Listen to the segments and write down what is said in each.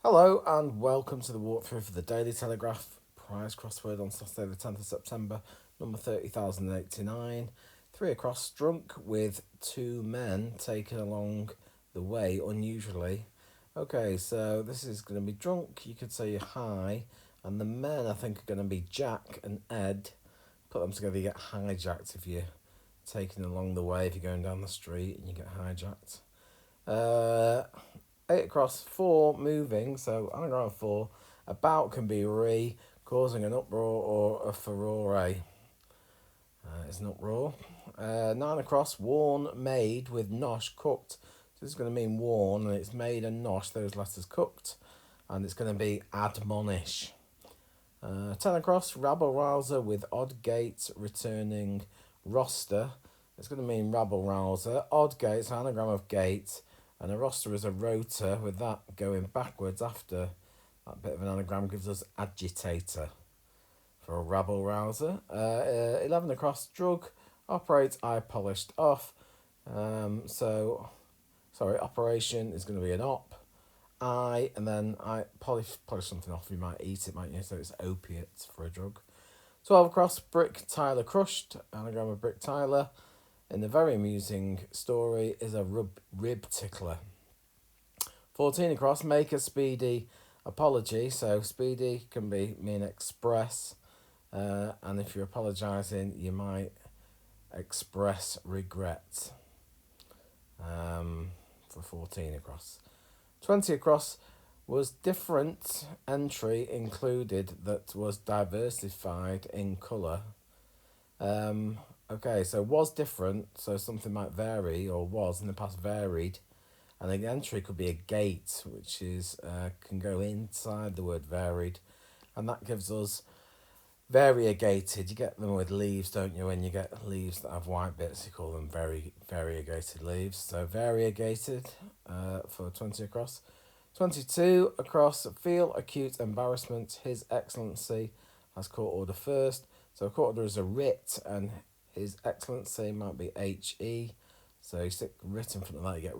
Hello and welcome to the walkthrough for the Daily Telegraph prize crossword on Saturday the 10th of September, number 30,089. Three across, drunk with two men taken along the way unusually. Okay, so this is going to be drunk, you could say hi, and the men I think are going to be Jack and Ed. Put them together, you get hijacked if you're taken along the way, if you're going down the street and you get hijacked. Uh, 8 across, 4 moving, so anagram of 4. About can be re, causing an uproar or a furore. It's an uproar. 9 across, worn, made with nosh, cooked. So this is going to mean worn, and it's made and nosh, those letters cooked. And it's going to be admonish. 10 across, rabble rouser with odd gate returning roster. It's going to mean rabble rouser. Odd gates, anagram of gate, and a roster is a rotor with that going backwards after that bit of an anagram gives us agitator for a rabble rouser. 11 across, drug, operates, eye polished off. Operation is going to be an op. I, and then I polish something off. You might eat it, might you? So it's opiates for a drug. 12 across, brick Tyler crushed, anagram of brick Tyler. In a very amusing story is a rib tickler. 14 across, make a speedy apology. So speedy can mean express, and if you're apologising, you might express regret. For 14 across. 20 across was different entry included that was diversified in colour. Okay, so was different, so something might vary, or was in the past varied. And the entry could be a gate, which is can go inside the word varied. And that gives us variegated. You get them with leaves, don't you? When you get leaves that have white bits, you call them variegated leaves. So variegated for 20 across. 22 across, feel acute embarrassment. His Excellency has court order first. So court order is a writ, and His Excellency might be HE. So you stick writ in front of that, you get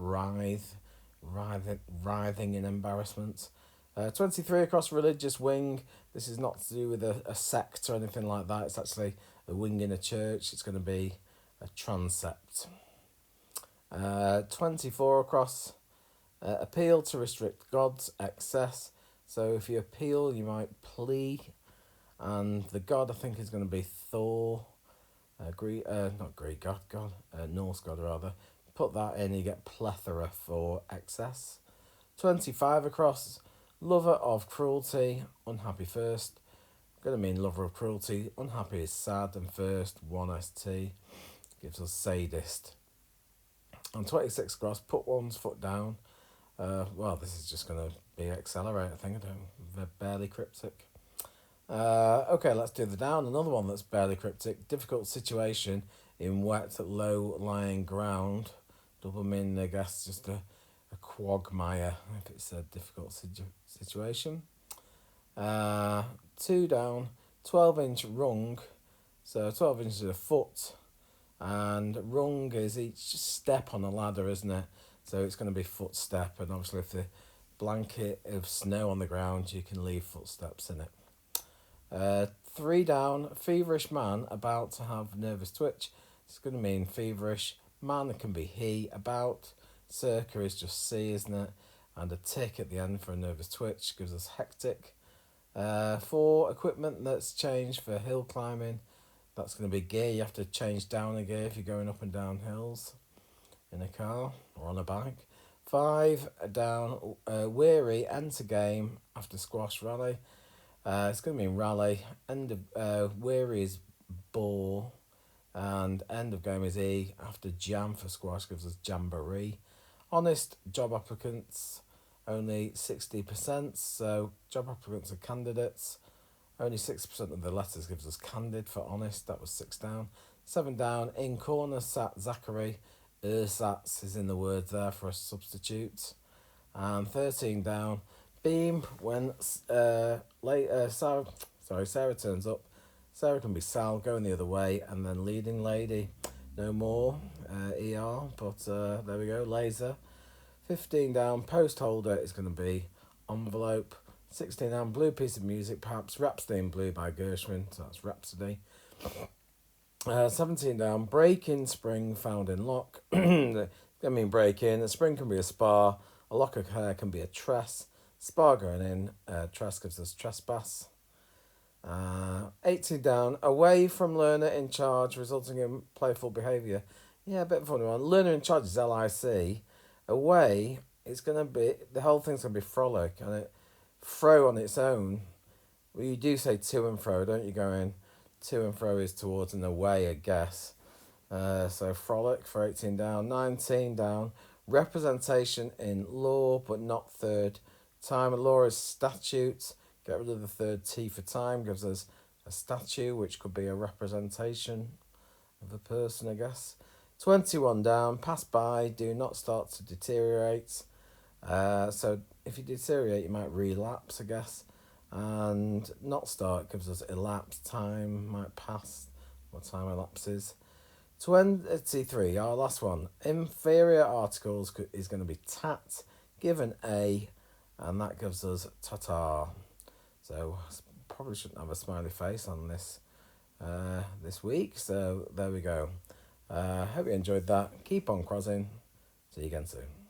writhing in embarrassment. 23 across, religious wing. This is not to do with a sect or anything like that. It's actually a wing in a church. It's going to be a transept. 24 across, appeal to restrict God's excess. So if you appeal, you might plea. And the god, I think, is going to be Thor. Not Greek god, Norse god rather. Put that in, you get plethora for excess. 25 across, lover of cruelty, unhappy first. Going to mean lover of cruelty, unhappy is sad, and first, 1ST, gives us sadist. And 26 across, put one's foot down. This is just going to be accelerate, I think. They're barely cryptic. Okay, let's do the down. Another one that's barely cryptic. Difficult situation in wet, low-lying ground. Double meaning, I guess, just a quagmire if it's a difficult situation. 2 down, 12-inch rung. So 12 inches is a foot. And rung is each step on a ladder, isn't it? So it's going to be footstep. And obviously if the blanket of snow on the ground, you can leave footsteps in it. 3 down, feverish man about to have nervous twitch. It's going to mean feverish. Man can be he. About. Circa is just C, isn't it? And a tick at the end for a nervous twitch gives us hectic. 4, equipment that's changed for hill climbing. That's going to be gear. You have to change down a gear if you're going up and down hills in a car or on a bike. 5 down, weary, enter game after squash rally. It's going to mean rally. End of weary is bore, and end of game is E. After jam for squash gives us jamboree. Honest job applicants, only 60%. So job applicants are candidates. Only 6% of the letters gives us candid for honest. That was 6 down. 7 down. In corner sat Zachary. Ersatz is in the word there for a substitute. And 13 down. Beam when Sarah turns up. Sarah can be Sal going the other way, and then leading lady. No more ER, but there we go. Laser. 15 down. Post holder is going to be envelope. 16 down, blue piece of music, perhaps Rhapsody in Blue by Gershwin, so that's Rhapsody. 17 down, break in spring found in lock. I mean break in. A spring can be a spar. A lock of hair can be a tress. Spar going in. Tress gives us trespass. 18 down, away from learner in charge, resulting in playful behaviour. Yeah, a bit of a funny one. Learner in charge is LIC. Away, it's going to be, the whole thing's going to be frolic. And it, throw on its own, well, you do say to and fro, don't you, going? To and fro is towards and away, I guess. So frolic for 18 down. 19 down, representation in law, but not third time. Law is statute. Get rid of the third T for time, gives us a statue, which could be a representation of a person, I guess. 21 down, pass by, do not start to deteriorate. So if you deteriorate, you might relapse, I guess. And not start gives us elapsed time, might pass, what time elapses. 23, our last one. Inferior articles is going to be tat, given a, and that gives us ta-ta. So probably shouldn't have a smiley face on this this week. So there we go. Hope you enjoyed that. Keep on crossing. See you again soon.